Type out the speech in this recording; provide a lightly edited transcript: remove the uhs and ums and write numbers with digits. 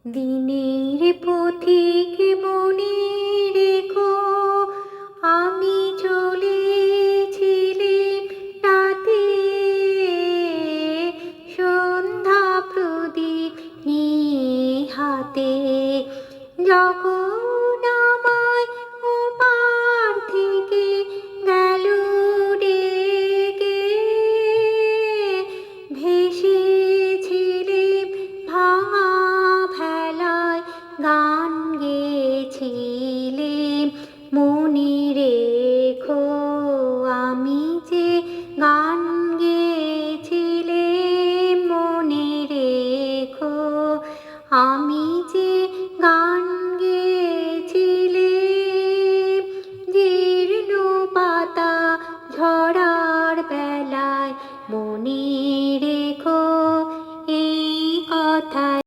দিনের পথিক মনে রেখো, আমি চলেছিলাম রাতে, সন্ধ্যা প্রদীপ নিয়ে হাতে। যখন আমায় ওপার থেকে গেল ডেকে, ভেসেছিলাম ভাঙা ভেলায়, গান গেয়েছিলাম মনে রেখো। আমি যে গান গেয়েছিলাম মনে রেখো, আমি যে গান